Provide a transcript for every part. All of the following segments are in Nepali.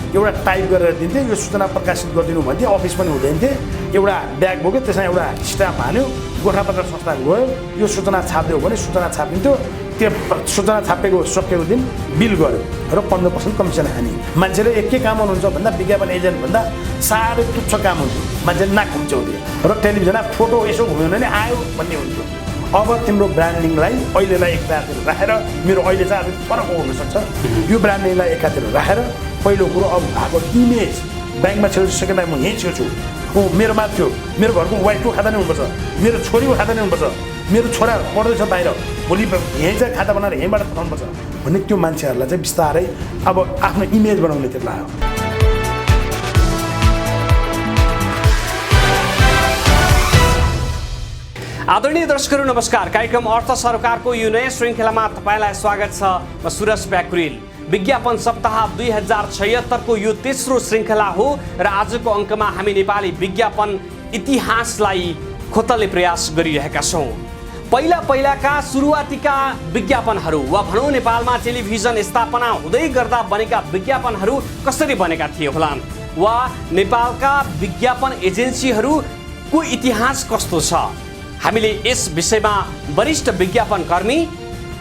एउटा टाइप गरेर दिन्थे, यो सूचना प्रकाशित गरिदिनु भन्थे, अफिस पनि हुँदैन थिए। एउटा ब्याग बोक्यो, त्यसमा एउटा स्ट्याम्प हाल्यो, गोरखापत्र संस्था गयो, यो सूचना छापिदियो भने सूचना छापिन्थ्यो। त्यो सूचना छापेको सकेको दिन बिल गर्यो र 15% कमिसन हानी। मान्छेले के काम गर्नुहुन्छ भन्दा विज्ञापन एजेन्ट भन्दा साह्रै तुच्छ काम हुन्थ्यो, मान्छेले नाक खुम्च्याउँथ्यो र टेलिभिजनमा फोटो यसो घुम्यो भने आयो भन्ने हुन्थ्यो। अब तिम्रो ब्रान्डिङलाई अहिलेलाई एकातिर राखेर, मेरो अहिले चाहिँ अलिक फरक हुनसक्छ, यो ब्रान्डिङलाई एकातिर राखेर पहिलो कुरो अब भएको इमेज ब्याङ्कमा छेउ सेकेन्ड टाइम म यहीँ छेउ छु, मेरोमा थियो, मेरो घरको वाइफको खाता नै हुनुपर्छ, मेरो छोरीको खाता नै हुनुपर्छ, मेरो छोरा पढ्दैछ बाहिर, भोलि यहीँ चाहिँ खाता बनाएर यहीँबाट पठाउनुपर्छ भन्ने त्यो मान्छेहरूलाई चाहिँ बिस्तारै अब आफ्नो इमेज बनाउनेतिर लाग्यो। आदरणीय दर्शकहरू नमस्कार। कार्यक्रम अर्थ सरकारको यो नयाँ श्रृङ्खलामा तपाईँलाई स्वागत छ। म सुरज प्याकुरेल। विज्ञापन सप्ताह 2076 को यो तेस्रो श्रृङ्खला हो र आजको अङ्कमा हामी नेपाली विज्ञापन इतिहासलाई खोतल्ने प्रयास गरिरहेका छौँ। पहिलाका सुरुवातीका विज्ञापनहरू वा भनौँ नेपालमा टेलिभिजन स्थापना हुँदै गर्दा बनेका विज्ञापनहरू कसरी बनेका थिए होलान्, वा नेपालका विज्ञापन एजेन्सीहरूको इतिहास कस्तो छ। हामीले यस विषयमा वरिष्ठ विज्ञापन कर्मी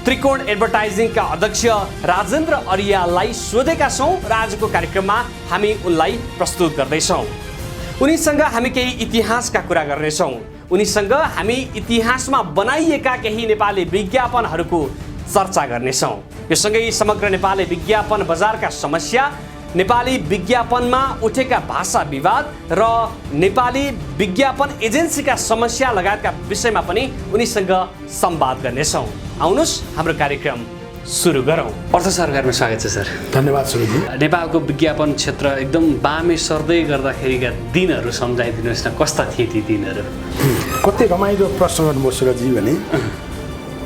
त्रिकोण एडभर्टाइजिङका अध्यक्ष राजेन्द्र अरियाललाई सोधेका छौँ र आजको कार्यक्रममा हामी उनलाई प्रस्तुत गर्दैछौँ। उनीसँग हामी केही इतिहासका कुरा गर्नेछौँ। उनीसँग हामी इतिहासमा बनाइएका केही नेपाली विज्ञापनहरूको चर्चा गर्नेछौँ। यो सँगै समग्र नेपाली विज्ञापन बजारका समस्या, नेपाली विज्ञापनमा उठेका भाषा विवाद र नेपाली विज्ञापन एजेन्सीका समस्या लगायतका विषयमा पनि उनीसँग संवाद गर्नेछौँ। आउनुहोस् हाम्रो कार्यक्रम सुरु गरौँ। अर्थ सरकारमा स्वागत छ सर। धन्यवाद सुरजी। नेपालको विज्ञापन क्षेत्र एकदम बामे सर्दै गर्दाखेरिका दिनहरू सम्झाइदिनुहोस् न, कस्ता थिए ती दिनहरू? कति रमाइलो प्रश्न गर्नुभयो सुरजी। भने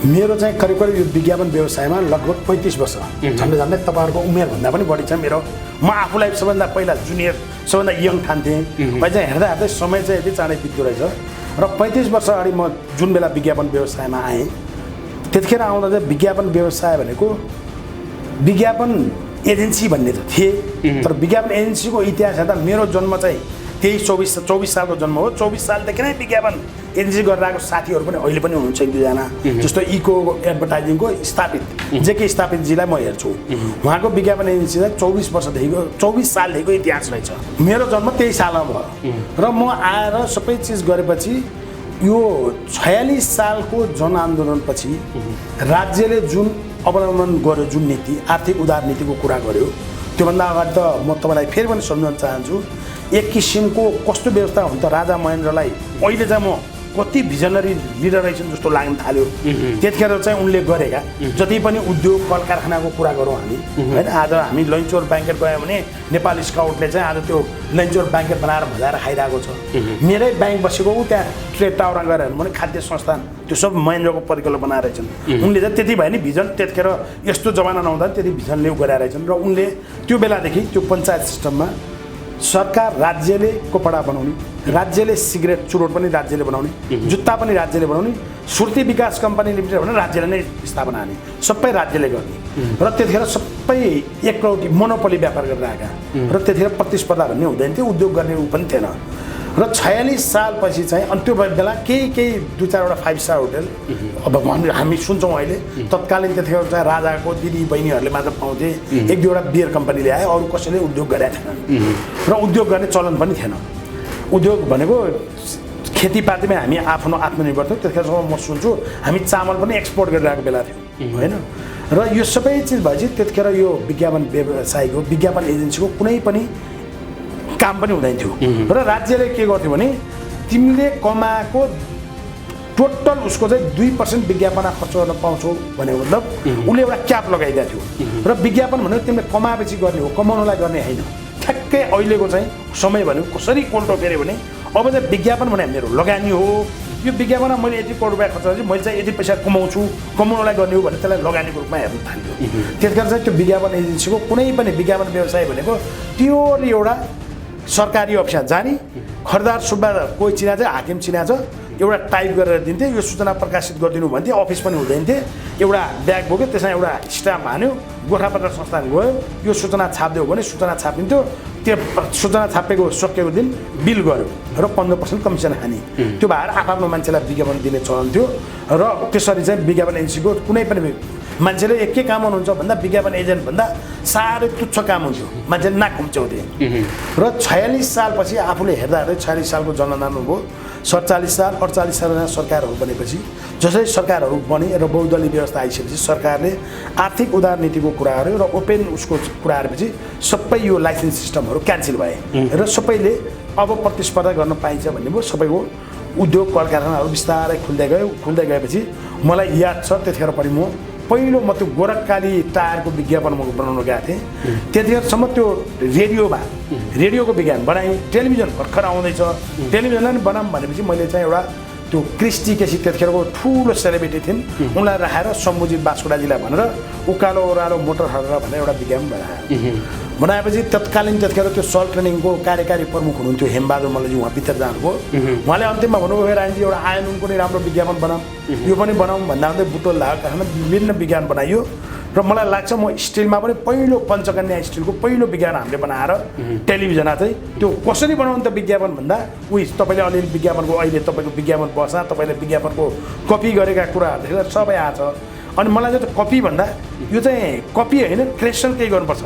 मेरो चाहिँ करिब करिब यो विज्ञापन व्यवसायमा लगभग 35 वर्ष, झन्डै तपाईँहरूको उमेरभन्दा पनि बढी छ मेरो। म आफूलाई सबभन्दा पहिला जुनियर, सबभन्दा यङ ठान्थेँ। अहिले चाहिँ हेर्दा हेर्दै समय चाहिँ यति चाँडै बित्दो रहेछ। र 35 वर्ष अगाडि म जुन बेला विज्ञापन व्यवसायमा आएँ, त्यतिखेर आउँदा चाहिँ विज्ञापन व्यवसाय भनेको विज्ञापन एजेन्सी भन्ने त थिए, तर विज्ञापन एजेन्सीको इतिहास हेर्दा मेरो जन्म चाहिँ 24 सालको जन्म हो। 24 सालदेखि नै विज्ञापन एजेन्सी गरेर आएको साथीहरू पनि अहिले पनि हुनुहुन्छ एक दुईजना। जस्तो इको एडभर्टाइजिङको स्थापित जेके स्थापितजीलाई म हेर्छु, उहाँको विज्ञापन एजेन्सी चाहिँ 24 सालदेखिको इतिहास रहेछ। मेरो जन्म 23 सालमा भयो र म आएर सबै चिज गरेपछि यो 46 सालको जनआन्दोलनपछि राज्यले जुन अवलम्बन गर्यो, जुन नीति, आर्थिक उदार नीतिको कुरा गर्यो, त्योभन्दा अगाडि त म तपाईँलाई फेरि पनि सम्झाउन चाहन्छु, एक किसिमको कस्तो व्यवस्था हुन्छ राजा महेन्द्रलाई अहिले चाहिँ म कति भिजनरी लिडर रहेछन् जस्तो लाग्न थाल्यो। त्यतिखेर चाहिँ उनले गरेका जति पनि उद्योग कल कारखानाको कुरा गरौँ हामी, होइन। आज हामी लैनचौर ब्याङ्केट गयौँ भने नेपाली स्काउटले चाहिँ आज त्यो लैनचौर ब्याङ्केट बनाएर भजाएर खाइरहेको छ। मेरै ब्याङ्क बसेको त्यहाँ ट्रेड टावरमा गएर हेर्नु भने खाद्य संस्थान, त्यो सब महेन्द्रको परिकल्पना बनाएर रहेछन्। उनले चाहिँ त्यति भयो नि भिजन, त्यतिखेर यस्तो जमाना नहुँदा त्यति भिजनले गरेर रहेछन्। र उनले त्यो बेलादेखि त्यो पञ्चायत सिस्टममा सरकार राज्यले कपडा बनाउने, राज्यले सिगरेट चुरोट पनि राज्यले बनाउने, जुत्ता पनि राज्यले बनाउने, सुर्ती विकास कम्पनी लिमिटेड भने राज्यले नै स्थापना हाने, सबै राज्यले गर्ने। र त्यतिखेर सबै एकलौटी मोनोपोली व्यापार गरेर आएका र त्यतिखेर प्रतिस्पर्धा भन्ने हुँदैन थियो, उद्योग गर्ने ऊ पनि थिएन। र 46 सालपछि चाहिँ अनि त्यो बेला केही 2-4वटा 5 स्टार होटल अब हामी सुन्छौँ अहिले, तत्कालीन त्यतिखेर चाहिँ राजाको दिदी बहिनीहरूले मात्र पाउँथे। 1-2वटा बियर कम्पनीले आयो, अरू कसैले उद्योग गरेका थिएनन् र उद्योग गर्ने चलन पनि थिएन। उद्योग भनेको खेतीपातीमै हामी आफ्नो आत्मनिर्भर थियौँ। त्यतिखेरसम्म म सुन्छु हामी चामल पनि एक्सपोर्ट गरिरहेको बेला थियो, होइन। र यो सबै चिज भएपछि त्यतिखेर यो विज्ञापन व्यवसायको विज्ञापन एजेन्सीको कुनै पनि काम पनि हुँदैन थियो। र राज्यले के गर्थ्यो भने तिमीले कमाएको टोटल उसको चाहिँ 2% विज्ञापन खर्च गर्न पाउँछौ भनेको मतलब उसले एउटा क्याप लगाइदिएको थियो। र विज्ञापन भनेको तिमीले कमाएपछि गर्ने हो, कमाउनलाई गर्ने होइन। ठ्याक्कै अहिलेको चाहिँ समय भनेको कसरी कोल्टो फेऱ्यो भने अब चाहिँ विज्ञापन भने मेरो लगानी हो, यो विज्ञापनमा मैले यति करोड रुपियाँ खर्च गरेँ, मैले चाहिँ यति पैसा कमाउँछु, कमाउनलाई गर्ने हो भने त्यसलाई लगानीको रूपमा हेर्न थाल्यो। त्यतिखेर चाहिँ त्यो विज्ञापन एजेन्सीको कुनै पनि विज्ञापन व्यवसाय भनेको प्योरली एउटा सरकारी अफिसमा जाने, खरिदार सुब्बा कोही चिना छ, हाकिम चिना छ, एउटा टाइप गरेर दिन्थे, यो सूचना प्रकाशित गरिदिनु भन्थे, अफिस पनि हुँदैन थिए। एउटा ब्याग बोक्यो त्यसमा एउटा स्ट्याम्प हान्यो गोरखापत्र संस्थान गयो यो सूचना छापिदियो भने सूचना छापिन्थ्यो त्यो सूचना छापेको सकिएको दिन बिल गर्यो र 15% कमिसन हाने त्यो भएर आफ्नो मान्छेलाई विज्ञापन दिने चलन थियो र त्यसरी चाहिँ विज्ञापन एजेन्सीको कुनै पनि मान्छेले के काम गर्नुहुन्छ भन्दा विज्ञापन एजेन्ट भन्दा साह्रै तुच्छ काम हुन्थ्यो मान्छेले नाक खुम्च्याउँथे र 46 सालपछि आफूले हेर्दा 46 सालको जनगणना भयो 47 साल 48 सालमा सरकारहरू बनेपछि जसरी सरकारहरू बने र बहुदलीय व्यवस्था आइसकेपछि सरकारले आर्थिक उदारनीतिको कुरा गर्यो र ओपन उसको कुरा गरेपछि सबै यो लाइसेन्स सिस्टमहरू क्यान्सल भए र सबैले अब प्रतिस्पर्धा गर्न पाइन्छ भन्ने भयो सबैको उद्योग कल कारखानाहरू बिस्तारै खुल्दै गएपछि मलाई याद छ त्यतिखेर पनि म पहिलो म त्यो गोरखकाली टायरको विज्ञापन म बनाउन गएको थिएँ त्यतिखेरसम्म त्यो रेडियोको विज्ञापन बनाएँ टेलिभिजन भर्खर आउँदैछ टेलिभिजनलाई पनि बनाऊँ भनेपछि मैले चाहिँ एउटा त्यो क्रिस्टी केसी त्यतिखेरको ठुलो सेलिब्रिटी थिइन् उनलाई राखेर सम्बुजित बास्कोटाजीलाई भनेर उकालो ओह्रालो मोटर हरेर भनेर एउटा विज्ञापन बनाएपछि तत्कालीन त्यतिखेर त्यो सल ट्रेनिङको कार्यकारी प्रमुख हुनुहुन्थ्यो हेमबहादुर मल्लजी उहाँ भित्र जानुभयो उहाँले अन्तिममा भन्नुभयो रानीजी एउटा आयन उनको नि राम्रो विज्ञापन बनाऊँ यो पनि बनाऊँ भन्दा भन्दै बुटोल लागेको कारणमा विभिन्न विज्ञापन बनाइयो र मलाई लाग्छ म स्टिलमा पनि पहिलो पञ्चकन्या स्टिलको पहिलो विज्ञापन हामीले बनाएर टेलिभिजनमा चाहिँ त्यो कसरी बनाउनु त विज्ञापन भन्दा तपाईँले अलिअलि विज्ञापनको अहिले तपाईँको विज्ञापन बस्दा तपाईँले विज्ञापनको कपी गरेका कुराहरू देखेर सबै आछ अनि मलाई चाहिँ कपी भन्दा यो चाहिँ कपी होइन क्रिएसन केही गर्नुपर्छ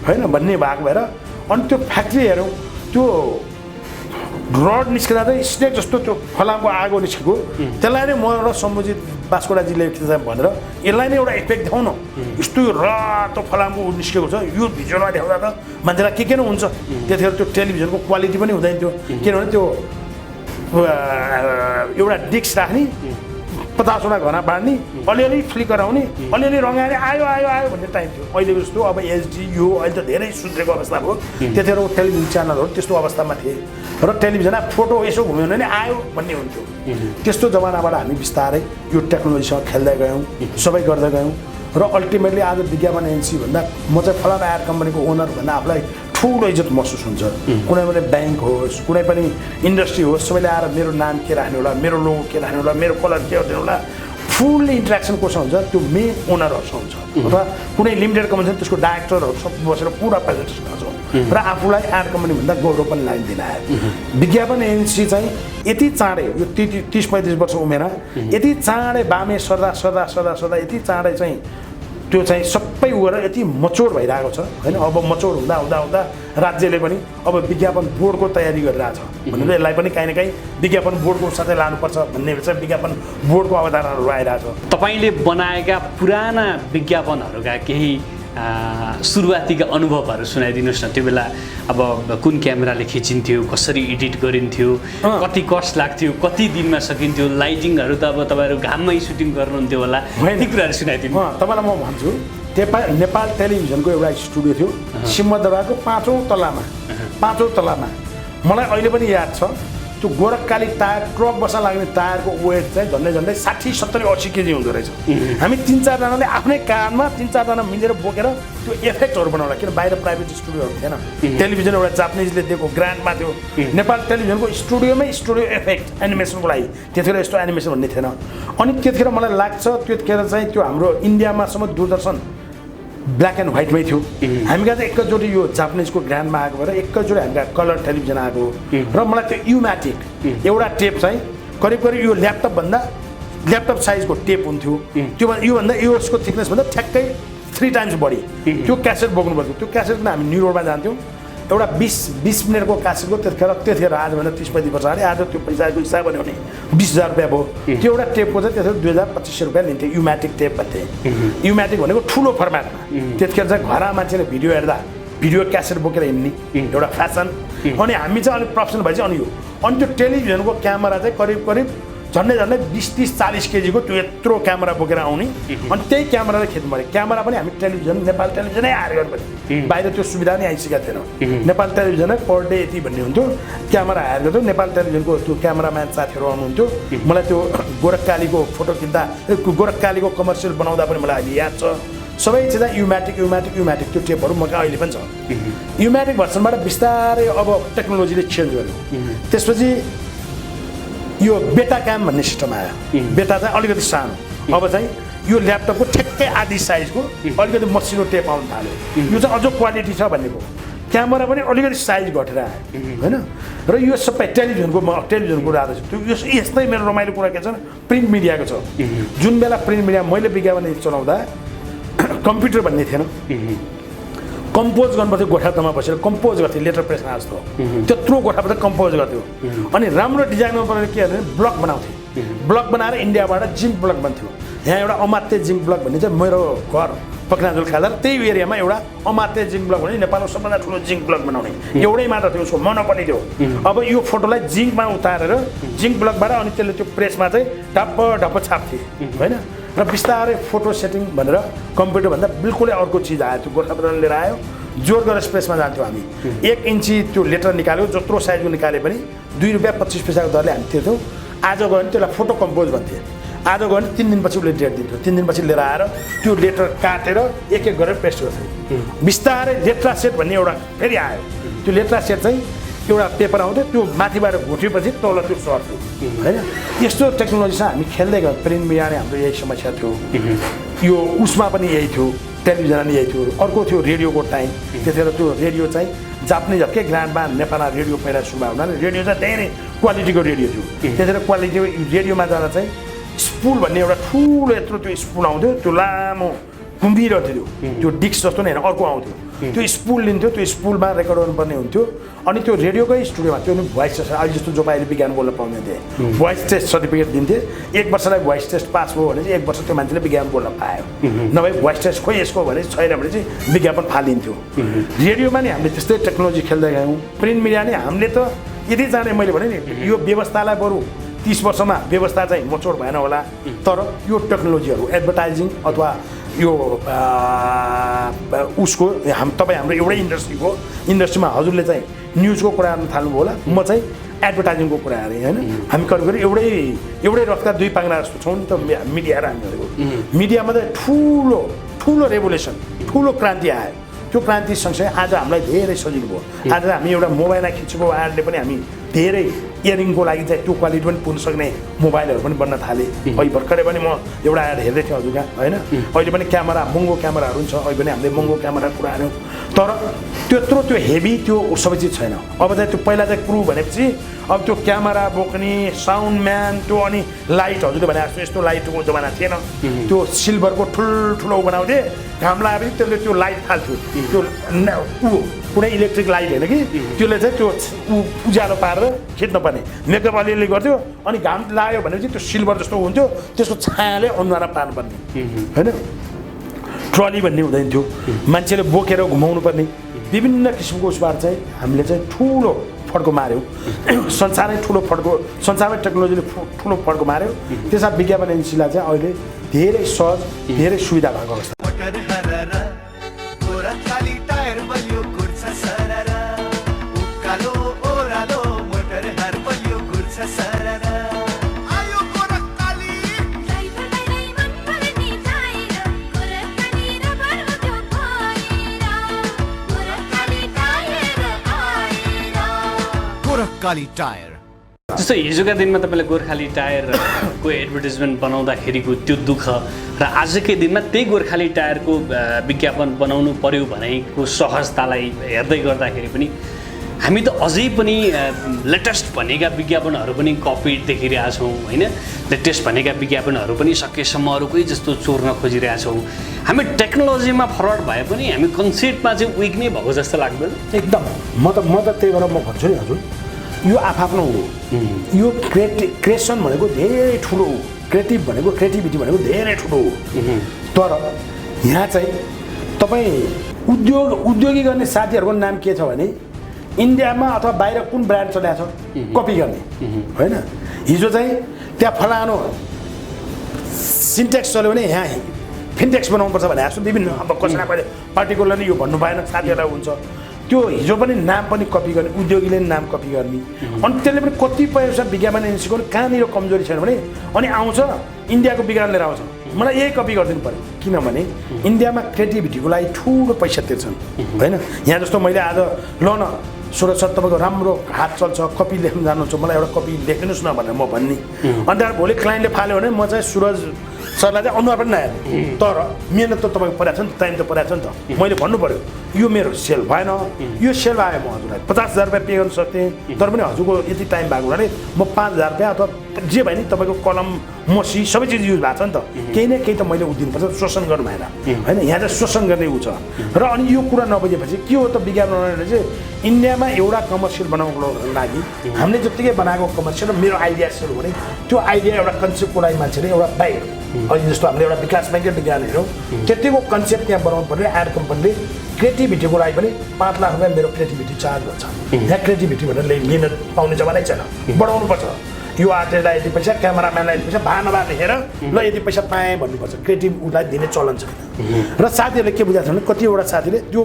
होइन भन्ने भएको भएर अनि त्यो फ्याक्ट्री हेरौँ त्यो रड निस्किँदा चाहिँ स्नेक जस्तो त्यो फलामको आगो निस्केको त्यसलाई नै म र सम्बुजित बास्कोटाजीले भनेर यसलाई नै एउटा इफेक्ट देखाउन यस्तो रातो फलामको निस्केको छ यो भिडियोमा देखाउँदा त मान्छेलाई के नै हुन्छ त्यतिखेर त्यो टेलिभिजनको क्वालिटी पनि हुँदैन थियो किनभने त्यो एउटा डिस्क राख्ने 50वटा घना बाँड्ने अलिअलि फ्लिक गराउने अलिअलि रङ्गाएर आयो भन्ने टाइम थियो अहिले जस्तो अब एचडी यो अहिले त धेरै सुध्रेको अवस्था भयो त्यतिखेर टेलिभिजन च्यानलहरू त्यस्तो अवस्थामा थिए र टेलिभिजनमा फोटो यसो घुम्यो भने आयो भन्ने हुन्थ्यो त्यस्तो जमानाबाट हामी बिस्तारै यो टेक्नोलोजीसँग खेल्दै गयौँ सबै गर्दै गयौँ र अल्टिमेटली आज विज्ञापन एजेन्सी भन्दा म चाहिँ फलाना एयर कम्पनीको ओनर भन्दा आफूलाई ठुलो इज्जत महसुस हुन्छ कुनै पनि ब्याङ्क होस् कुनै पनि इन्डस्ट्री होस् सबैले आएर मेरो नाम के राख्ने होला मेरो लोगो के राख्ने होला मेरो कलर के दिनु होला फुल्ली इन्ट्रेक्सन कोसँग हुन्छ त्यो मेन ओनरहरूसँग हुन्छ अथवा कुनै लिमिटेड कम्पनी छ त्यसको डाइरेक्टरहरू सब बसेर पुरा प्रेजेन्टेसन गर्छौँ र आफूलाई एयर कम्पनी भन्दा गौरव पनि लागिदिन आयो विज्ञापन एजेन्सी चाहिँ यति चाँडै यो 30-35 वर्ष उमेर यति चाँडै बामे सदा यति चाँडै चाहिँ त्यो चाहिँ सबै उएर यति मचोड भइरहेको छ होइन अब मचोड हुँदा राज्यले पनि अब विज्ञापन बोर्डको तयारी गरिरहेछ भनेर यसलाई पनि काहीँ न काहीँ विज्ञापन बोर्डको साथै लानुपर्छ भन्ने चाहिँ विज्ञापन बोर्डको अवधारणाहरू आइरहेछ तपाईँले बनाएका पुराना विज्ञापनहरूका केही सुरुवातीका अनुभवहरू सुनाइदिनुहोस् न त्यो बेला अब कुन क्यामेराले खिचिन्थ्यो कसरी एडिट गरिन्थ्यो कति कस्ट लाग्थ्यो कति दिनमा सकिन्थ्यो लाइटिङहरू त अब तपाईँहरू घाममै सुटिङ गर्नुहुन्थ्यो होला ती कुराहरू सुनाइदिनु तपाईँलाई म भन्छु नेपाल टेलिभिजनको एउटा स्टुडियो थियो सिंहदरबारको 5औं तलामा मलाई अहिले पनि याद छ त्यो गोरखकाली टायर ट्रक बस्न लाग्ने टायरको वेट चाहिँ झन्डै 60-70-80 केजी हुँदो रहेछ हामी 3-4 जनाले आफ्नै कारमा 3-4 जना मिलेर बोकेर त्यो इफेक्टहरू बनाउला किन बाहिर प्राइभेट स्टुडियोहरू थिएन टेलिभिजन एउटा जापानिजले दिएको ग्रान्डमा थियो नेपाल टेलिभिजनको स्टुडियोमै स्टुडियो इफेक्ट एनिमेसनको लागि त्यतिखेर यस्तो एनिमेसन भन्ने थिएन अनि त्यतिखेर मलाई लाग्छ त्यतिखेर चाहिँ त्यो हाम्रो इन्डियामासम्म दूरदर्शन ब्ल्याक एन्ड व्हाइटमै थियो हामी कहाँ चाहिँ एकैचोटि यो जापानिजको ग्रान्डमा आएको भएर एकैचोटि हामीका कलर टेलिभिजन आएको र मलाई त्यो युम्याटिक एउटा टेप चाहिँ करिब यो ल्यापटप साइजको टेप हुन्थ्यो योभन्दा यसको थिकनेस भन्दा ठ्याक्कै 3 टाइम्स बढी त्यो क्यासेट बोक्नु पर्थ्यो त्यो क्यासेटमा हामी न्यु रोडमा जान्थ्यौँ एउटा 20 मिनटको क्यासेटको त्यतिखेर आजभन्दा 30-35 वर्ष अगाडि आज त्यो पैसाको हिसाब भन्यो भने 20,000 रुपियाँ भयो त्यो एउटा टेपको चाहिँ त्यतिखेर 2,000-2,500 रुपियाँ लिन्थ्यो युम्याटिक टेप भन्थे युम्याटिक भनेको ठुलो फर्मेटमा त्यतिखेर चाहिँ घरमा मान्छेले भिडियो हेर्दा भिडियो क्यासेट बोकेर हिँड्ने एउटा फ्यासन अनि हामी चाहिँ अलिक प्रोफेसनल भएपछि अनि त्यो टेलिभिजनको क्यामेरा चाहिँ करिब झन्डै 20-30-40 केजीको त्यो यत्रो क्यामेरा बोकेर आउने अनि त्यही क्यामेराले खेद्नु पऱ्यो क्यामेरा पनि हामी टेलिभिजन नेपाल टेलिभिजनै हायर गर्नु पऱ्यो बाहिर त्यो सुविधा नै आइसकेको थिएन नेपाल टेलिभिजनै पर डे यति भन्ने हुन्थ्यो क्यामेरा हायर गर्थ्यो नेपाल टेलिभिजनको त्यो क्यामेराम्यान साथीहरू आउनुहुन्थ्यो मलाई त्यो गोरखकालीको फोटो खिच्दा गोरखकालीको कमर्सियल बनाउँदा पनि मलाई अहिले याद छ सबै चिज युम्याटिक त्यो टेपहरू मका अहिले पनि छ युम्याटिक भर्सनबाट बिस्तारै अब टेक्नोलोजीले चेन्ज गर्यो त्यसपछि यो बेटा क्याम भन्ने सिस्टम आयो बेटा चाहिँ अलिकति सानो अब चाहिँ यो ल्यापटपको ठ्याक्कै आधी साइजको अलिकति मसिनो टेप आउनु थाल्यो यो चाहिँ अझ क्वालिटी छ भन्ने भयो क्यामेरा पनि अलिकति साइज घटेर आयो होइन र यो सबै टेलिभिजनको कुरा आउँदैछ त्यो यस्तै मेरो रमाइलो कुरा के छ प्रिन्ट मिडियाको छ जुन बेला प्रिन्ट मिडिया मैले विज्ञापन चलाउँदा कम्प्युटर भन्ने थिएन कम्पोज गर्नुपर्थ्यो गोठामा बसेर कम्पोज गर्थ्यो लेटर प्रेसमा जस्तो त्यत्रो गोठाबाट कम्पोज गर्थ्यो अनि राम्रो डिजाइनमा परेर के भने ब्लक बनाउँथ्यो ब्लक बनाएर इन्डियाबाट जिङ्क ब्लक बन्थ्यो यहाँ एउटा अमात्य जिङ्क ब्लक भन्ने चाहिँ मेरो घर पक्राजुल खालर त्यही एरियामा एउटा अमात्य जिङ्क ब्लक भने नेपालको सबभन्दा ठुलो जिङ्क ब्लक बनाउने एउटै मात्र थियो उसको मोनोपोली थियो अब यो फोटोलाई जिङ्कमा उतारेर जिङ्क ब्लकबाट अनि त्यसले त्यो प्रेसमा चाहिँ ढप्प छाप्थे होइन र बिस्तारै फोटो सेटिङ भनेर कम्प्युटरभन्दा बिल्कुलै अर्को चिज आयो त्यो गोर्खापत्र लिएर आयो जोर गरेर स्पेसमा जान्थ्यौँ हामी 1 इन्ची त्यो लेटर निकाल्यो जत्रो साइजको निकाले पनि ₹2.25 दरले हामी तिर्थ्यौँ आज गयो भने त्यसलाई फोटो कम्पोज भन्थे आज गयो भने 3 दिनपछि उसले डेट दिन्थ्यो 3 दिनपछि लिएर आएर त्यो लेटर काटेर एक गरेर पेस्ट गर्थ्यो बिस्तारै लेट्रा सेट भन्ने एउटा फेरि आयो त्यो लेट्रा सेट चाहिँ एउटा पेपर आउँथ्यो त्यो माथिबाट घुटेपछि तल त्यो सर्थ्यो होइन यस्तो टेक्नोलोजीसँग हामी खेल्दै गयो प्रिन्ट मिडियाले हाम्रो यही समस्या थियो यो उसमा पनि यही थियो टेलिभिजनमा पनि यही थियो अर्को थियो रेडियोको टाइम त्यतिखेर त्यो रेडियो चाहिँ जापानिज के ग्रान्डमा नेपालमा रेडियो पहिला सुरुमा हुँदा रेडियो चाहिँ धेरै क्वालिटीको रेडियो थियो त्यतिखेर क्वालिटी रेडियोमा जाँदा चाहिँ स्पुल भन्ने एउटा ठुलो यत्रो त्यो स्पुल आउँथ्यो त्यो लामो घुम्बिरहेको थियो त्यो डिस्क जस्तो नै होइन अर्को आउँथ्यो त्यो स्पुल लिन्थ्यो त्यो स्पुलमा रेकर्ड गर्नुपर्ने हुन्थ्यो अनि त्यो रेडियोकै स्टुडियोमा त्यो नि भोइस टेस्ट अहिले जस्तो जो पाइले विज्ञान बोल्न पाउने थिए भोइस टेस्ट सर्टिफिकेट दिन्थे 1 वर्षलाई भोइस टेस्ट पास भयो भने चाहिँ 1 वर्ष त्यो मान्छेले विज्ञान बोल्न पायो नभए भोइस टेस्ट खोइ यसको भने छैन भने चाहिँ विज्ञापन फालिन्थ्यो रेडियोमा नि हामीले त्यस्तै टेक्नोलोजी खेल्दै गयौँ प्रिन्ट मिडिया नि हामीले त यदि जाने मैले भने नि यो व्यवस्थालाई बरु 30 वर्षमा व्यवस्था चाहिँ मोचोड भएन होला तर यो टेक्नोलोजीहरू एडभर्टाइजिङ अथवा यो उसको तपाईँ हाम्रो एउटै इन्डस्ट्रीमा हजुरले चाहिँ न्युजको कुरा गर्न थाल्नुभयो होला म चाहिँ एडभर्टाइजिङको कुरा अरे होइन हामी करिब एउटै रफ्ता दुई पाङ्रा जस्तो छौँ नि त मिडिया र हामीहरूको मिडियामा चाहिँ ठुलो रेभोल्युसन ठुलो क्रान्ति आयो त्यो क्रान्ति सँगसँगै आज हामीलाई धेरै सजिलो भयो आज हामी एउटा मोबाइलमा खिचेको वायरले पनि हामी धेरै इयरिङको लागि चाहिँ त्यो क्वालिटी पनि पुग्न सक्ने मोबाइलहरू पनि बन्न थाले अहिले भर्खरै पनि म एउटा एड हेर्दै थिएँ हजुरका होइन अहिले पनि क्यामेरा महँगो क्यामेराहरू पनि छ अहिले पनि हामीले महँगो क्यामेरा कुराहरू तर त्यत्रो त्यो हेभी त्यो सबै चिज छैन अब चाहिँ त्यो पहिला चाहिँ क्रू भनेपछि अब त्यो क्यामेरा बोक्ने साउन्ड म्यान त्यो अनि लाइट हजुरले भने जस्तो यस्तो लाइटको जमाना थिएन त्यो सिल्भरको ठुल्ठुलो बनाउँथे घाम लगाएर त्यसले त्यो लाइट फाल्थ्यो त्यो कुनै इलेक्ट्रिक लाइट होइन कि त्यसले चाहिँ त्यो उज्यालो पारेर खिच्नुपर्ने मेकअप अलिअलि गर्थ्यो अनि घाम लाग्यो भनेपछि त्यो सिल्भर जस्तो हुन्थ्यो त्यसको छायाले अनुहारमा पार्नुपर्ने होइन ट्रली भन्ने हुँदैन थियो मान्छेले बोकेर घुमाउनु पर्ने विभिन्न किसिमको उसबाट चाहिँ हामीले चाहिँ ठुलो फड्को मार्यौँ संसारमै टेक्नोलोजीले ठुलो फड्को मार्यो त्यसमा विज्ञापन एजेन्सीलाई चाहिँ अहिले धेरै सहज धेरै सुविधा भएको अवस्था जस्तो हिजोका दिनमा तपाईँले गोर्खाली टायरको एडभर्टिजमेन्ट बनाउँदाखेरिको त्यो दुःख र आजकै दिनमा त्यही गोर्खाली टायरको विज्ञापन बनाउनु पर्यो भनेको सहजतालाई हेर्दै गर्दाखेरि पनि हामी त अझै पनि लेटेस्ट भनेका विज्ञापनहरू पनि कपी देखिरहेछौँ होइन लेटेस्ट भनेका विज्ञापनहरू पनि सकेसम्म अरूकै जस्तो चोर्न खोजिरहेछौँ हामी टेक्नोलोजीमा फरवर्ड भए पनि हामी कन्सेप्टमा चाहिँ विक नै भएको जस्तो लाग्दैन एकदम म त त्यही भएर म भन्छु नि हजुर यो आफ्नो हो यो क्रिएसन भनेको धेरै ठुलो हो क्रिएटिभिटी भनेको धेरै ठुलो हो तर यहाँ चाहिँ तपाईँ उद्योगी गर्ने साथीहरूको नाम के छ भने इन्डियामा अथवा बाहिर कुन ब्रान्ड चलाएको छ कपी गर्ने होइन हिजो चाहिँ त्यहाँ फलानो सिन्टेक्स चल्यो भने यहाँ फिन्टेक्स बनाउनुपर्छ भने जस्तो विभिन्न अब कसैलाई कहिले पार्टिकुलरली यो भन्नु भएन साथीहरूलाई हुन्छ त्यो हिजो पनि नाम पनि कपी गर्ने उद्योगीले नाम कपी गर्ने अनि त्यसले पनि कतिपय विज्ञापन एजेन्सीको कहाँनिर कमजोरी छैन भने अनि आउँछ इन्डियाको विज्ञापन लिएर आउँछ मलाई यही कपी गरिदिनु पर्यो किनभने इन्डियामा क्रिएटिभिटीको लागि ठुलो पैसा तिर्छन् होइन यहाँ जस्तो मैले आज ल न सुरज सर तपाईँको राम्रो हात चल्छ कपी लेख्न जानुहुन्छ मलाई एउटा कपी लेखिदिनुहोस् न भनेर म भन्ने अन्त भोलि क्लाइन्टले फाल्यो भने म चाहिँ सुरज सरलाई चाहिँ अनुहार पनि नहेर्ने तर मिहिनेत त तपाईँको परेको छ नि टाइम त परेको छ नि त मैले भन्नु पर्यो यो मेरो सेल भएन यो सेल आयो म हजुरलाई 50,000 रुपियाँ पे गर्न सक्थेँ तर पनि हजुरको यति टाइम भएको हुनाले म 5,000 रुपियाँ अथवा जे भयो नि तपाईँको कलम मसी सबै चिज युज भएको छ नि त केही न केही त मैले उ दिनुपर्छ शोषण गर्नु भएन होइन यहाँ चाहिँ शोषण गर्ने उ छ र अनि यो कुरा नबुझेपछि के हो त विज्ञापन बनाउनेले चाहिँ इन्डियामा एउटा कमर्सियल बनाउनको लागि हामीले जत्तिकै बनाएको कमर्सियल र मेरो आइडिया सुरु भने त्यो आइडिया एउटा कन्सेप्टको लागि मान्छेले एउटा बाहिर अहिले जस्तो हामीले एउटा विकास ब्याङ्कै विज्ञान हेरौँ त्यतिको कन्सेप्ट त्यहाँ बनाउनु पर्ने एड कम्पनीले क्रिएटिभिटीको लागि पनि 5 लाख रुपियाँ मेरो क्रिएटिभिटी चार्ज गर्छ यहाँ क्रिएटिभिटी भनेर मिहिनेत पाउने जमानै छैन बढाउनुपर्छ यो आर्टिस्टलाई यति पैसा क्यामेराम्यानलाई यति पैसा भान लेखेर ल यति पैसा पाएँ भन्नुपर्छ क्रिएटिभ उसलाई दिने चलन छैन र साथीहरूले के बुझाएको छ भने कतिवटा साथीले त्यो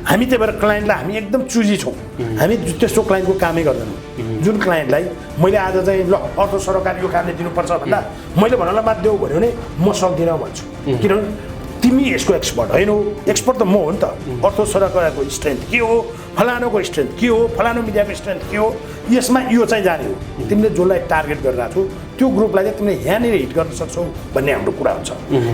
हामी त्यही भएर क्लाइन्टलाई हामी एकदम चुजी छौँ हामी त्यस्तो क्लाइन्टको कामै गर्दैनौँ जुन क्लाइन्टलाई मैले आज चाहिँ ल अर्थ सरकार यो कामले दिनुपर्छ भन्दा मैले भन्नलाई मात देऊ भन्यो भने म सक्दिनँ भन्छु किनभने तिमी यसको एक्सपर्ट होइनौ एक्सपर्ट त म हो नि त अर्थ सरकारको स्ट्रेन्थ के हो फलानुको स्ट्रेन्थ के हो फलानु मिडियाको स्ट्रेन्थ के हो यसमा यो चाहिँ जाने हो तिमीले जसलाई टार्गेट गरिरहेको छौ त्यो ग्रुपलाई चाहिँ तिमीले यहाँनिर हिट गर्न सक्छौ भन्ने हाम्रो कुरा हुन्छ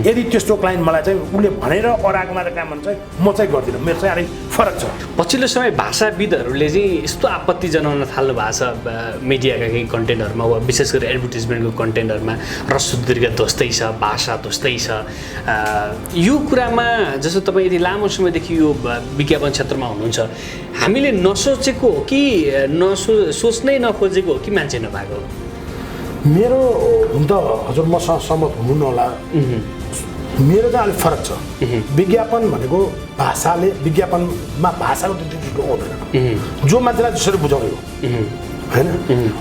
यदि त्यस्तो क्लाइन्ट मलाई चाहिँ उसले भनेर अराएको मात्र काम भन्छ म चाहिँ गर्दिनँ मेरो चाहिँ अलिक फरक छ पछिल्लो समय भाषाविदहरूले चाहिँ यस्तो आपत्ति जनाउन थाल्नु भएको छ मिडियाका केही कन्टेन्टहरूमा वा विशेष गरी एडभर्टिजमेन्टको कन्टेन्टहरूमा रस्व दीर्घ ध्वस्तै छ भाषा ध्वस्तै छ यो कुरामा जस्तो तपाईँ यदि लामो समयदेखि यो विज्ञापन क्षेत्रमा हुनुहुन्छ हामीले नसोचेको हो कि सोच्नै नखोजेको हो कि मान्छे नभएको मेरो हुन त हजुर मसँग सहमत हुनु नहोला मेरो चाहिँ अलिक फरक छ विज्ञापन भनेको भाषाले विज्ञापनमा भाषाको त्यति ठुलो हुँदैन जो मान्छेलाई जसरी बुझाउने हो होइन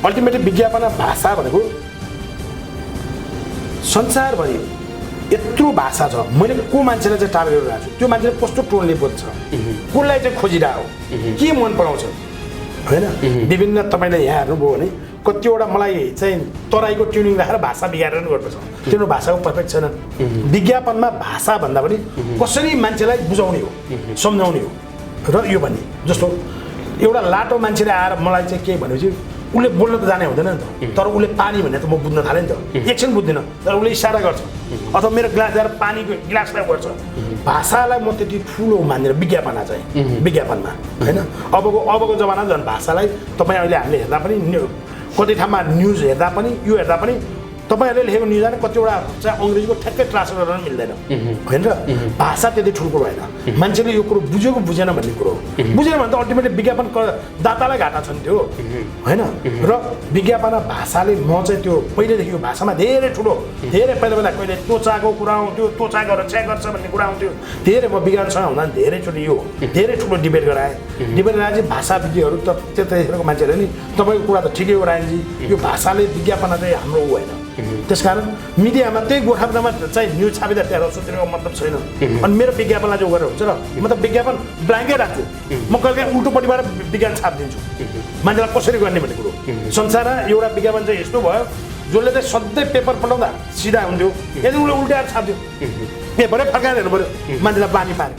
अल्टिमेटली विज्ञापनमा भाषा भनेको संसारभरि यत्रो भाषा छ मैले को मान्छेलाई चाहिँ टार्गेट गरिरहेको छु त्यो मान्छेले कस्तो टोनले बोल्छ कसलाई चाहिँ खोजिरहेको के मन पराउँछ होइन विभिन्न तपाईँले यहाँ हेर्नुभयो भने कतिवटा मलाई चाहिँ तराईको ट्युनिङ राखेर भाषा बिगारेर पनि गर्नुपर्छ त्यो भाषाको पर्फेक्ट छैन विज्ञापनमा भाषा भन्दा पनि कसरी मान्छेलाई बुझाउने हो सम्झाउने हो र यो भन्ने जस्तो एउटा लाटो मान्छेले आएर मलाई चाहिँ के भनेपछि उसले बोल्न त जाने हुँदैन नि त तर उसले पानी भन्ने त म बुझ्न थालेँ नि त एकछिन बुझ्दिनँ तर उसले इसारा गर्छ अथवा मेरो ग्लास ल्याएर पानीको गिलासलाई गर्छ भाषालाई म त्यति ठुलो मान्दिनँ विज्ञापनमा चाहिँ विज्ञापनमा होइन अबको जमाना झन् भाषालाई तपाईँ अहिले हामीले हेर्दा पनि कति ठाउँमा न्युज हेर्दा पनि यो हेर्दा पनि तपाईँहरूले लेखेको न्युज कतिवटा चाहिँ अङ्ग्रेजीको ठ्याक्कै ट्रान्सलेट गर्न मिल्दैन होइन र भाषा त्यति ठुलो कुरो होइन मान्छेले यो कुरो बुझेको बुझेन भन्ने कुरो हो बुझेन भने त अल्टिमेटली विज्ञापन दातालाई घाटा छ नि त्यो होइन र विज्ञापनमा भाषाले म चाहिँ त्यो पहिलेदेखि यो भाषामा धेरै ठुलो धेरै पहिला कहिले त्वचाको कुरा आउँथ्यो त्वचा रक्षा गर्छ भन्ने कुरा आउँथ्यो धेरै म विज्ञानसँग हुँदा धेरैचोटि यो धेरै ठुलो डिबेट गराएँ डिबेट गराए चाहिँ भाषाविज्ञहरू त त्यतिखेरको मान्छेहरूले नि तपाईँको कुरा त ठिकै हो रायनजी यो भाषाले विज्ञापनमा चाहिँ हाम्रो ऊ होइन त्यसकारण मिडियामा त्यही गोठामा चाहिँ न्युज छापिँदा त्यहाँ रसोतिरको मतलब छैन अनि मेरो विज्ञापनलाई जो गरेर हुन्छ र म त विज्ञापन ब्ल्याङ्कै राख्छु म कहिले उल्टोपट्टिबाट विज्ञान छापिदिन्छु मान्छेलाई कसरी गर्ने भन्ने कुरो संसारमा एउटा विज्ञापन चाहिँ यस्तो भयो जसले चाहिँ सधैँ पेपर पठाउँदा सिधा हुन्थ्यो यदि उसले उल्टाएर छाप्थ्यो पेपरै फर्काएर हेर्नु पऱ्यो मान्छेलाई बानी पारे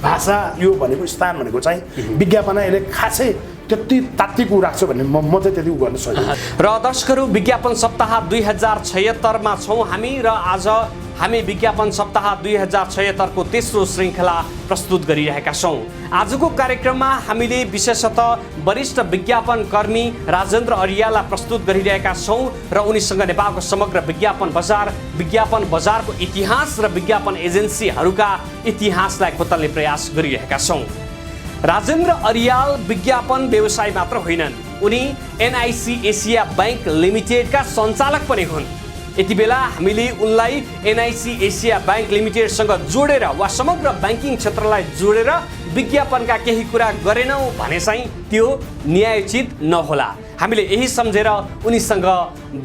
भाषा यो भनेको स्थान भनेको चाहिँ विज्ञापन यसले खासै त्यति तात्विक उ राख्छ भन्ने म चाहिँ त्यति उ गर्न सक्दिनँ र दर्शकहरू विज्ञापन सप्ताह 2076 मा छौँ हामी र आज हामी विज्ञापन सप्ताह 2076 को तेस्रो श्रृङ्खला प्रस्तुत गरिरहेका छौँ आजको कार्यक्रममा हामीले विशेषतः वरिष्ठ विज्ञापन कर्मी राजेन्द्र अरियाललाई प्रस्तुत गरिरहेका छौँ र उनीसँग नेपालको समग्र विज्ञापन बजारको इतिहास र विज्ञापन एजेन्सीहरूका इतिहासलाई खोतल्ने प्रयास गरिरहेका छौँ राजेन्द्र अरियाल विज्ञापन व्यवसाय मात्र होइनन् उनी एनआईसी एसिया बैंक लिमिटेडका सञ्चालक पनि हुन् यति बेला हामीले उनलाई एनआईसी एसिया बैंक लिमिटेडसँग जोडेर वा समग्र ब्याङ्किङ क्षेत्रलाई जोडेर विज्ञापनका केही कुरा गरेनौँ भने चाहिँ त्यो न्यायोचित नहोला हामीले यही सम्झेर उनीसँग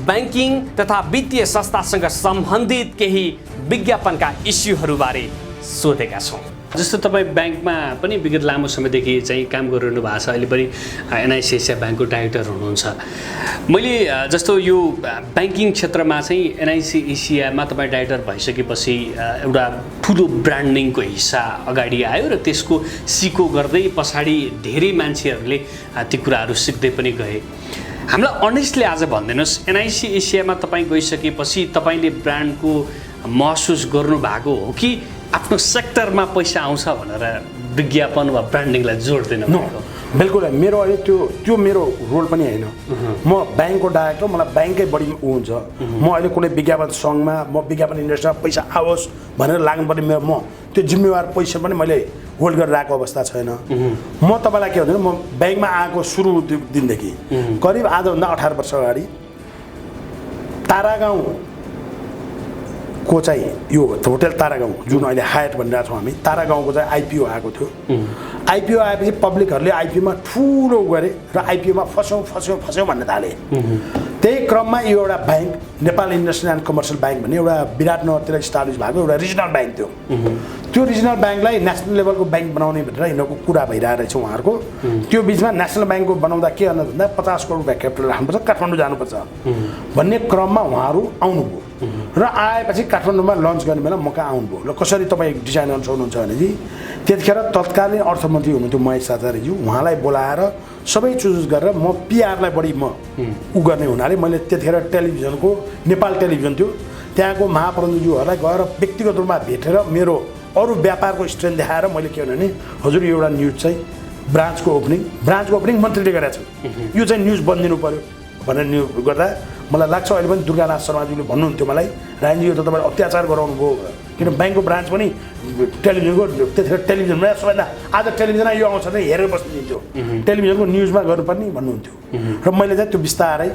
ब्याङ्किङ तथा वित्तीय संस्थासँग सम्बन्धित केही विज्ञापनका इस्युहरूबारे सोधेका छौँ जस्तो तपाईँ ब्याङ्कमा पनि विगत लामो समयदेखि चाहिँ काम गरिरहनु भएको छ अहिले पनि एनआईसी एसिया ब्याङ्कको डाइरेक्टर हुनुहुन्छ मैले जस्तो यो ब्याङ्किङ क्षेत्रमा चाहिँ एनआईसी एसियामा तपाईँ डाइरेक्टर भइसकेपछि एउटा ठुलो ब्रान्डिङको हिस्सा अगाडि आयो र त्यसको सिको गर्दै पछाडि धेरै मान्छेहरूले ती कुराहरू सिक्दै पनि गए हामीलाई अनेस्टली आज भनिदिनुहोस् एनआईसी एसियामा तपाईँ गइसकेपछि तपाईँले ब्रान्डको महसुस गर्नुभएको हो कि आफ्नो सेक्टरमा पैसा आउँछ भनेर विज्ञापन वा ब्रान्डिङलाई जोड दिनु भएको? बिल्कुल मेरो अहिले त्यो मेरो रोल पनि होइन। म ब्याङ्कको डाइरेक्टर, मलाई ब्याङ्कै बढी ऊ हुन्छ। म अहिले कुनै विज्ञापन सङ्घमा म विज्ञापन इन्डस्ट्रीमा पैसा आओस् भनेर लाग्नुपर्ने मेरो म त्यो जिम्मेवार पैसा पनि मैले होल्ड गरेर आएको अवस्था छैन। म तपाईँलाई के भन्छु, म ब्याङ्कमा आएको सुरु दिनदेखि करिब आजभन्दा 18 वर्ष अगाडि तारागाउँको चाहिँ यो होटल तारागाउँ जुन अहिले हायट भनिरहेको छौँ हामी, तारागाउँको चाहिँ आइपिओ आएको थियो। आइपिओ आएपछि पब्लिकहरूले आइपिओमा ठुलो गरे र आइपिओमा फस्यौँ भन्ने थाले। त्यही क्रममा यो एउटा bank Nepal industrial and commercial bank भन्ने एउटा विराटनगरतिर इस्टाब्लिस भएको एउटा रिजनल ब्याङ्क थियो। त्यो रिजनल ब्याङ्कलाई नेसनल लेभलको ब्याङ्क बनाउने भनेर यिनीहरूको कुरा भइरहेको रहेछ उहाँहरूको। त्यो बिचमा नेसनल ब्याङ्कको बनाउँदा के गर्नु भन्दा 50 करोड रुपियाँ क्यापिटल राख्नुपर्छ, काठमाडौँ जानुपर्छ भन्ने क्रममा उहाँहरू आउनुभयो र आएपछि काठमाडौँमा लन्च गर्ने बेला म कहाँ आउनुभयो। ल कसरी तपाईँ डिजाइन गर्न सक्नुहुन्छ भनेपछि त्यतिखेर तत्कालीन अर्थमन्त्री हुनुहुन्थ्यो महेश आचार्यज्यू, उहाँलाई बोलाएर सबै चुज गरेर म पिआरलाई बढी म उ गर्ने हुनाले मैले त्यतिखेर टेलिभिजनको नेपाल टेलिभिजन थियो त्यहाँको महाप्रबन्धकज्यूहरूलाई गएर व्यक्तिगत रूपमा भेटेर मेरो अरू व्यापारको स्ट्रेन्थ देखाएर मैले के भने हजुर यो एउटा न्युज चाहिँ ब्रान्चको ओपनिङ मन्त्रीले गरेको छ, यो चाहिँ न्युज बनिदिनु पर्यो भनेर न्युज गर्दा मलाई लाग्छ अहिले पनि दुर्गानाथ शर्माज्यूले भन्नुहुन्थ्यो मलाई, रायनजी यो त तपाईँले अत्याचार गराउनु भयो, किन ब्याङ्कको ब्रान्च पनि टेलिभिजनको त्यतिखेर टेलिभिजनमा सबैभन्दा आज टेलिभिजनमा यो आउँछ भने हेरेर बस्नु दिन्थ्यो, टेलिभिजनको न्युजमा गर्नुपर्ने भन्नुहुन्थ्यो। र मैले चाहिँ त्यो बिस्तारै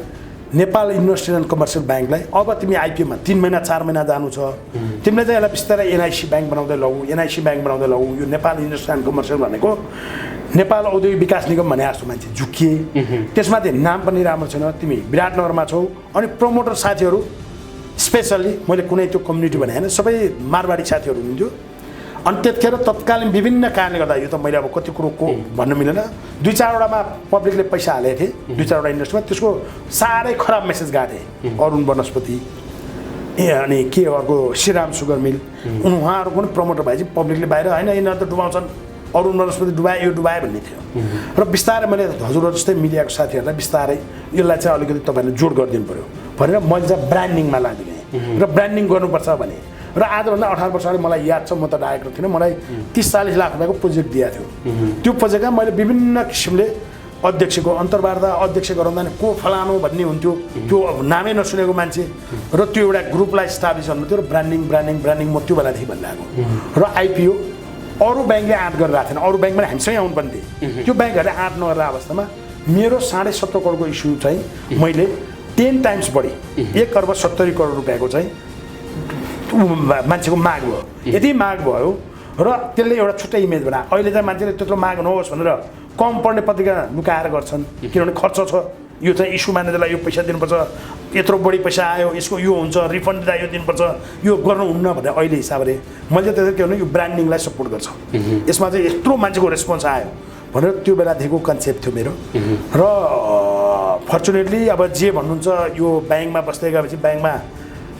नेपाल इन्डस्ट्रियल एन्ड कमर्सियल ब्याङ्कलाई अब तिमी आइपिओमा 3 महिना 4 महिना जानु छ, तिमीले चाहिँ यसलाई बिस्तारै एनआइसी ब्याङ्क बनाउँदै लौ, एनआइसी ब्याङ्क बनाउँदै लौ। यो नेपाल इन्डस्ट्रियल एन्ड कमर्सियल भनेको नेपाल औद्योगिक विकास निगम भने जस्तो मान्छे झुकिए, त्यसमाथि नाम पनि राम्रो छैन, तिमी विराटनगरमा छौ। अनि प्रमोटर साथीहरू स्पेसल्ली मैले कुनै त्यो कम्युनिटी भने होइन, सबै मारवाडी साथीहरू हुनुहुन्थ्यो। अनि त्यतिखेर तत्कालीन विभिन्न कारणले गर्दा यो त मैले अब कति कुरो को भन्न मिलेन, 2-4वटामा पब्लिकले पैसा हालेको थिएँ 2-4वटा इन्डस्ट्रीमा, त्यसको साह्रै खराब मेसेज गएको थिएँ। अरुण वनस्पति अनि के अर्को श्रीराम सुगर मिल, उहाँहरू पनि प्रमोटर भएपछि पब्लिकले बाहिर होइन यिनीहरू त डुबाउँछन्, अरुण वनस्पति डुबाए यो डुबाए भन्ने थियो। र बिस्तारै मैले हजुरहरू जस्तै मिडियाको साथीहरूलाई बिस्तारै यसलाई चाहिँ अलिकति तपाईँहरूले जोड गरिदिनु पऱ्यो भनेर मैले चाहिँ ब्रान्डिङमा लागिदिएँ र ब्रान्डिङ गर्नुपर्छ भने। र आजभन्दा 18 वर्ष अगाडि मलाई याद छ, म त डाइरेक्टर थिइनँ, मलाई 30-40 लाख रुपियाँको प्रोजेक्ट दिएको थियो। त्यो प्रोजेक्टमा मैले विभिन्न किसिमले अध्यक्षको अन्तर्वार्ता अध्यक्ष गराउँदा नि को फलानु भन्ने हुन्थ्यो, त्यो नामै नसुनेको मान्छे, र त्यो एउटा ग्रुपलाई इस्टाब्लिस गर्नु थियो र ब्रान्डिङ म त्यो बेलादेखि भनिरहेको। र आइपिओ अरू ब्याङ्कले आँट गरिरहेको थिएन, अरू ब्याङ्क पनि हामीसँगै आउनुपर्ने थियो, त्यो ब्याङ्कहरूले आँट नगरेर अवस्थामा मेरो 7.5 करोडको इस्यु चाहिँ मैले 10 टाइम्स बढी 1,70 करोड रुपियाँको चाहिँ मान्छेको माग भयो। यति माग भयो र त्यसले एउटा छुट्टै इमेज बनायो। अहिले चाहिँ मान्छेले त्यत्रो माग नहोस् भनेर कम पढ्ने पत्रिका लुकाएर गर्छन्, किनभने खर्च छ, यो चाहिँ इस्यु म्यानेजरलाई यो पैसा दिनुपर्छ, यत्रो बढी पैसा आयो यसको यो हुन्छ, रिफन्ड दिँदा यो दिनुपर्छ, यो गर्नुहुन्न भनेर अहिले हिसाबले मैले त्यसरी के भने यो ब्रान्डिङलाई सपोर्ट गर्छ, यसमा चाहिँ यत्रो मान्छेको रेस्पोन्स आयो भनेर त्यो बेलादेखिको कन्सेप्ट थियो मेरो। र फर्चुनेटली अब जे भन्नुहुन्छ यो ब्याङ्कमा बस्दै गएपछि ब्याङ्कमा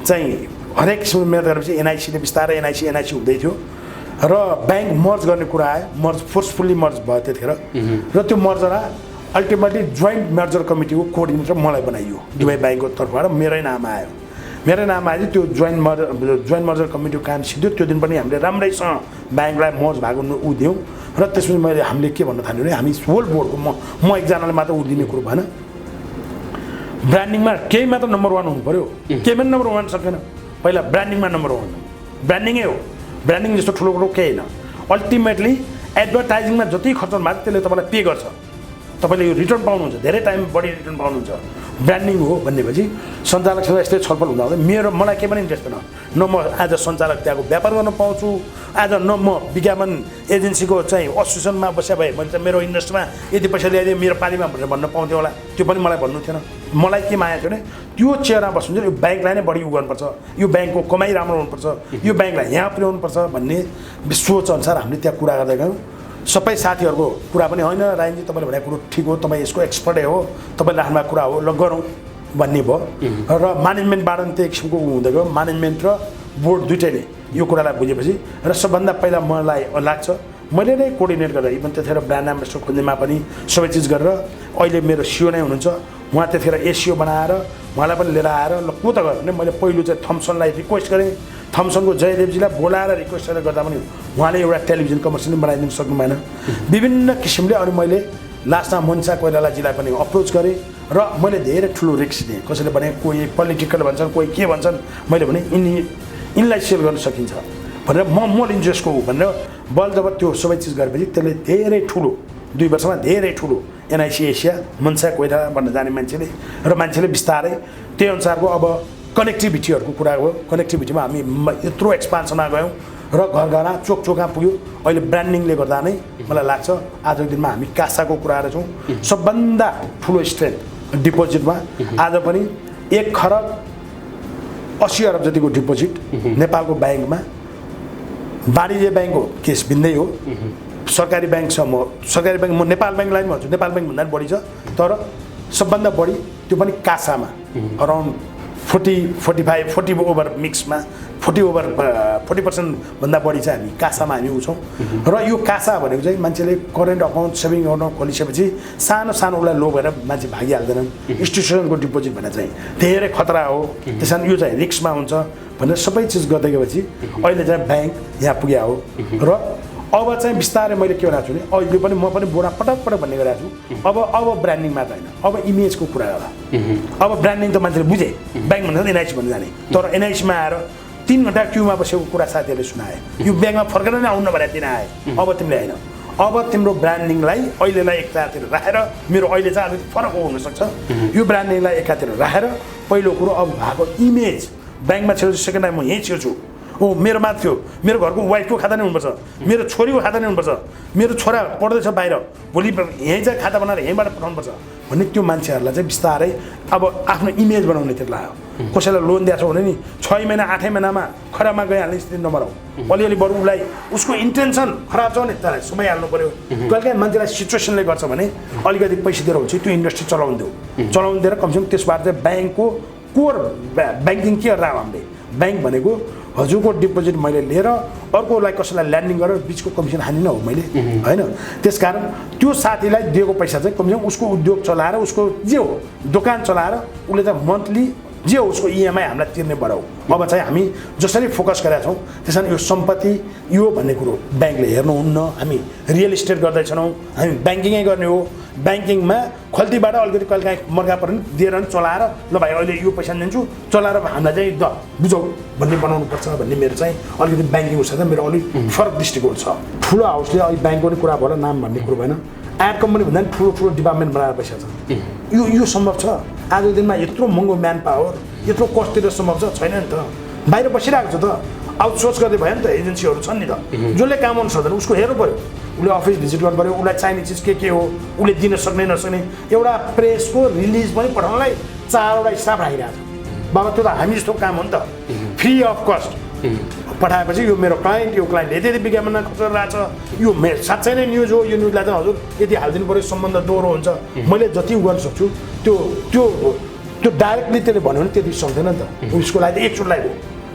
चाहिँ हरेक किसिमको मेहनत गरेपछि एनआइसीले बिस्तारै एनआइसी हुँदै थियो र ब्याङ्क मर्ज गर्ने कुरा आयो, मर्ज फोर्सफुल्ली मर्ज भयो त्यतिखेर। र त्यो मर्जर अल्टिमेटली जोइन्ट मर्जर कमिटीको कोअर्डिनेटर मलाई बनाइयो दुवै ब्याङ्कको तर्फबाट, मेरै नाम आयो। मेरो नाम आएपछि त्यो जोइन्ट मर्जर कमिटीको काम सिद्धियो। त्यो दिन पनि हामीले राम्रैसँग ब्याङ्कलाई मर्ज भएको उ दियौँ र त्यसपछि मैले हामीले के भन्न थाल्यो भने हामी होल बोर्डको म एकजनाले मात्र उ दिने कुरो भएन, ब्रान्डिङमा केही मात्र नम्बर 1 हुनु पऱ्यो, केही पनि नम्बर 1 सकेन, पहिला ब्रान्डिङमा नम्बर 1 ब्रान्डिङै हो, ब्रान्डिङ जस्तो ठुलो कुरो केही होइन। अल्टिमेटली एडभर्टाइजिङमा जति खर्च भएको त्यसले तपाईँलाई पे गर्छ, तपाईँले यो रिटर्न पाउनुहुन्छ, धेरै टाइम बढी रिटर्न पाउनुहुन्छ। ब्रान्डिङ हो भनेपछि सञ्चालकसँग यस्तै छलफल हुँदा हुँदै मलाई केही पनि इन्ट्रेस्ट छैन, न म एज अ सञ्चालक त्यहाँको व्यापार गर्न पाउँछु, एज अ न म विज्ञापन एजेन्सीको चाहिँ एसोसिएसनमा बस्या भए मैले त मेरो इन्डस्ट्रीमा यति पैसा ल्याइदिएँ मेरो पालिमा भनेर भन्न पाउँथेँ होला, त्यो पनि मलाई भन्नु थिएन। मलाई के माया थियो भने त्यो चेयरमा बस्नु चाहिँ यो ब्याङ्कलाई नै बढी उ गर्नुपर्छ, यो ब्याङ्कको कमाइ राम्रो हुनुपर्छ, यो ब्याङ्कलाई यहाँ पुर्याउनुपर्छ भन्ने सोच अनुसार हामीले त्यहाँ कुरा गर्दै गयौँ। सबै साथीहरूको कुरा पनि होइन रायनजी तपाईँले भनेको कुरो ठिक हो, तपाईँ यसको एक्सपर्टै हो, तपाईँले राख्नुभएको कुरा हो, ल गरौँ भन्ने भयो। र म्यानेजमेन्टबाट पनि त्यही किसिमको हुँदै गयो, म्यानेजमेन्ट र बोर्ड दुइटैले यो कुरालाई बुझेपछि र सबभन्दा पहिला मलाई लाग्छ मैले नै कोअर्डिनेट गरेर इभन त्यतिखेर ब्रान्ड एम्बेसडर खोज्नेमा पनि सबै चिज गरेर अहिले मेरो सिओ नै हुनुहुन्छ, उहाँ त्यतिखेर एसिओ बनाएर उहाँलाई पनि लिएर आएर ल को त गरेँ भने मैले पहिलो चाहिँ थम्सनलाई रिक्वेस्ट गरेँ, थम्सनको जयदेवजीलाई बोलाएर रिक्वेस्ट गर्दा पनि उहाँले एउटा टेलिभिजन कमर्सियल बनाइदिनु सक्नु भएन। विभिन्न किसिमले अनि मैले लास्टमा मनिषा कोइरालाजीलाई पनि अप्रोच गरेँ र मैले धेरै ठुलो रिस्क दिएँ। कसैले भने कोही पोलिटिकल भन्छन्, कोही के भन्छन्, मैले भने यिनलाई सेल गर्न सकिन्छ भनेर म इन्ट्रेस्टको हो भनेर बल जब त्यो सबै चिज गरेपछि त्यसले धेरै ठुलो 2 वर्षमा धेरै ठुलो एनआइसी एसिया मनिषा कोइराला भन्न जाने मान्छेले र मान्छेले बिस्तारै त्यही अनुसारको अब कनेक्टिभिटीहरूको कुरा हो। कनेक्टिभिटीमा हामी यत्रो एक्सपान्सनमा गयौँ र घर घरमा चोक चोकमा पुग्यो। अहिले ब्रान्डिङले गर्दा नै मलाई लाग्छ आजको दिनमा हामी कासाको कुराहरू छौँ। सबभन्दा ठुलो स्ट्रेन्थ डिपोजिटमा आज पनि 1 खरब 80 अरब जतिको डिपोजिट नेपालको ब्याङ्कमा। वाणिज्य ब्याङ्क हो, केस भिन्दै हो। सरकारी ब्याङ्कसम्म सरकारी ब्याङ्क म नेपाल ब्याङ्कलाई पनि भन्छु, नेपाल ब्याङ्क भन्दा पनि बढी छ। तर सबभन्दा बढी त्यो पनि कासामा अराउन्ड 40 ओभर मिक्समा 40% भन्दा बढी चाहिँ हामी कासामा हामी उछौँ। र यो कासा भनेको चाहिँ मान्छेले करेन्ट अकाउन्ट सेभिङ अकाउन्ट खोलिसकेपछि सानो सानो उसलाई लो भएर मान्छे भागिहाल्दैनन्। इन्स्टिट्युसनको डिपोजिट भनेर चाहिँ धेरै खतरा हो, त्यस कारण यो चाहिँ रिस्कमा हुन्छ भनेर सबै चिज गर्दै गएपछि अहिले चाहिँ ब्याङ्क यहाँ पुग्या हो। र अब चाहिँ बिस्तारै मैले के भनेको छु भने अहिले पनि म पनि बोरा पटक भन्ने गरेको छु। अब ब्रान्डिङ मात्र होइन, अब इमेजको कुरा होला। अब ब्रान्डिङ त मान्छेले बुझे, ब्याङ्क भन्दा एनआइसी भन्नु जाने। तर एनआइसीमा आएर 3 घन्टा क्युमा बसेको कुरा साथीहरूले सुनाए, यो ब्याङ्कमा फर्केर नै आउनु भनेर दिन आए। अब तिमीले होइन, अब तिम्रो ब्रान्डिङलाई अहिलेलाई एकतातिर राखेर, मेरो अहिले चाहिँ अलिक फरक हुनसक्छ, यो ब्रान्डिङलाई एकातिर राखेर पहिलो कुरो अब भएको इमेज ब्याङ्कमा छिर्छु, सेकेन्ड टाइम म यहीँ छिर्छु। मेरो मात्र थियो, मेरो घरको वाइफको खाता नै हुनुपर्छ, मेरो छोरीको खाता नै हुनुपर्छ, मेरो छोरा पढ्दैछ बाहिर, भोलि यहीँ चाहिँ खाता बनाएर यहीँबाट पठाउनुपर्छ भन्ने त्यो मान्छेहरूलाई चाहिँ बिस्तारै अब आफ्नो इमेज बनाउनेतिर लाग्यो। कसैलाई लोन दिएको छ भने नि 6 महिना 8 महिनामा खराबमा गइहाल्ने स्थिति नबनाऊ। अलिअलि बरु उसलाई उसको इन्टेन्सन खराब छ भने त्यसलाई सुमाइहाल्नु पऱ्यो। कहिलेकाहीँ मान्छेलाई सिचुएसनले गर्छ भने अलिकति पैसा दिएर हुन्छ त्यो इन्डस्ट्री चलाउनु दिएर कमसेकम त्यसबाट चाहिँ ब्याङ्कको कोर ब्याङ्किङ के गरेर हामीले ब्याङ्क भनेको हजुरको डिपोजिट मैले लिएर अर्कोलाई कसैलाई ल्यान्डिङ गरेर बिचको कमिसन हानिन हो मैले, होइन। त्यसकारण त्यो साथीलाई दिएको पैसा चाहिँ कमसेकम उसको उद्योग चलाएर, उसको जे हो दोकान चलाएर उसले चाहिँ मन्थली जे हो उसको इएमआई हामीलाई तिर्ने बढाऊ। अब चाहिँ हामी जसरी फोकस गरेका छौँ त्यस कारण यो सम्पत्ति यो भन्ने कुरो ब्याङ्कले हेर्नुहुन्न। हामी रियल इस्टेट गर्दैछौँ, हामी ब्याङ्किङै गर्ने हो। ब्याङ्किङमा खल्तीबाट अलिकति कहिलेकाहीँ मर्का पनि दिएर पनि चलाएर ल भाइ अहिले यो पैसा दिन्छु चलाएर हामीलाई चाहिँ द बुझौ भन्ने बनाउनुपर्छ भन्ने मेरो चाहिँ अलिकति ब्याङ्किङ उसँग मेरो अलिक फरक दृष्टिकोण छ। ठुलो हाउसले अहिले ब्याङ्कको पनि कुरा भयो, नाम भन्ने कुरो भएन। एड कम्पनी भन्दा पनि ठुलो डिपार्टमेन्ट बनाएर पैसा छ। यो सम्भव छ। आजको दिनमा यत्रो महँगो म्यान पावर, यत्रो कस्टतिर सम्भव छ छैन नि त। बाहिर बसिरहेको छ त, आउटसोर्स गर्दै भयो नि त, एजेन्सीहरू छन् नि त। जसले काम गर्नु सक्दैन उसको हेर्नु पऱ्यो, उसले अफिस भिजिट गर्नु पऱ्यो, उसलाई चाहिने चिज के हो, उसले दिन सक्ने नसक्ने। एउटा प्रेसको रिलिज पनि पठाउनलाई 4वटा स्टाफ राखिरहेको छ। बाबा त्यो त हामी जस्तो काम हो नि त, फ्री अफ कस्ट पठाएपछि यो मेरो क्लाइन्ट, यो क्लाइन्टले यति विज्ञापनमा खर्च रहेछ, यो साँच्चै नै न्युज हो, यो न्युजलाई चाहिँ हजुर यति हालिदिनु पऱ्यो, सम्बन्ध दोहोरो हुन्छ। मैले जति गर्न सक्छु त्यो डाइरेक्टली त्यसले भन्यो भने त्यति सक्दैन नि त, उसको लागि एकचोटलाई हो।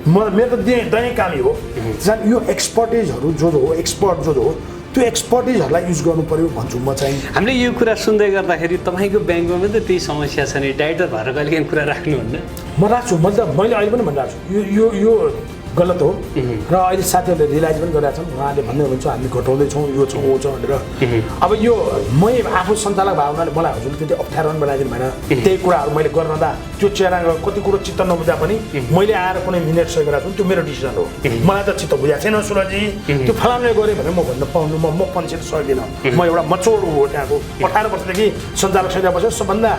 मेरो त दैनिक कामै हो। यो एक्सपर्टिजहरू जो हो, एक्सपर्ट जो हो, त्यो एक्सपर्टिजहरूलाई युज गर्नु पऱ्यो भन्छु म चाहिँ। हामीले यो कुरा सुन्दै गर्दाखेरि तपाईँको ब्याङ्कमा पनि त त्यही समस्या छ नि, डाइरेक्टर भएर कहिलेकाहीँ कुरा राख्नुहुन्न। म राख्छु, मैले अहिले पनि भनिरहेको छु यो गलत हो। र अहिले साथीहरूले रियलाइज पनि गरिरहेको छन्, उहाँले भन्दै हुनुहुन्छ हामी घटाउँदैछौँ, यो छ ऊ छ भनेर। अब यो मै आफू सञ्चालक भएको हुनाले मलाई हजुरले त्यति अप्ठ्यारो पनि बनाइदिनु भएन। त्यही कुराहरू मैले गर्दा त्यो चेहरा कति कुरो चित्त नबुझ्दा पनि मैले आएर कुनै मिनेट सही गरेको छु, त्यो मेरो डिसिजन हो। मलाई त चित्त बुझाएको छैन सुरजी, त्यो फलामले गरेँ भनेर म भन्न पाउनु म पन्छेर सक्दिनँ। म एउटा मचोड हो त्यहाँको। 18 वर्षदेखि सञ्चालक सहित बसेर सबभन्दा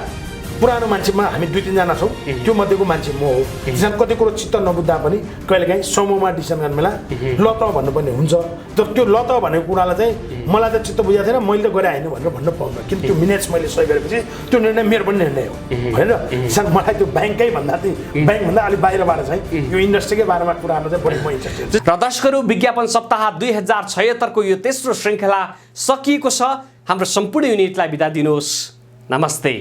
पुरानो मान्छेमा हामी 2-3 जना छौँ, त्यो मध्येको मान्छे म हो। त्यसमा कति कुरो चित्त नबुझ्दा पनि कहिलेकाहीँ समूहमा डिसिसन गर्ने बेला ल त भन्नुपर्ने हुन्छ। तर त्यो ल त भनेको कुरालाई चाहिँ मलाई त चित्त बुझाएको छैन, मैले त गरेँ होइन भनेर भन्न पाउँदैन। किन त्यो मिनेट्स मैले सही गरेपछि त्यो निर्णय मेरो पनि निर्णय हो, होइन। त्यसमा मलाई त्यो ब्याङ्कै भन्दा चाहिँ ब्याङ्कभन्दा अलिक बाहिरबाट चाहिँ यो इन्डस्ट्रीकै बारेमा कुरामा चाहिँ बढी म इन्ट्रेस्टेड। प्रदर्शकहरू, विज्ञापन सप्ताह 2076 को यो तेस्रो श्रृङ्खला सकिएको छ। हाम्रो सम्पूर्ण युनिटलाई बिदा दिनुहोस्। नमस्ते।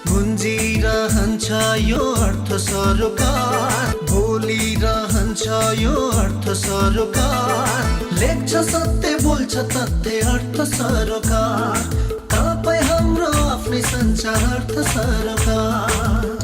गुन्जिरहन्छ यो अर्थ सरोकार, बोलिरहन्छ यो अर्थ सरोकार, लेख्छ सत्य बोल्छ तथ्य अर्थ सरोकार, तपाईँ हाम्रो आफ्नै सञ्चार अर्थ सरोकार।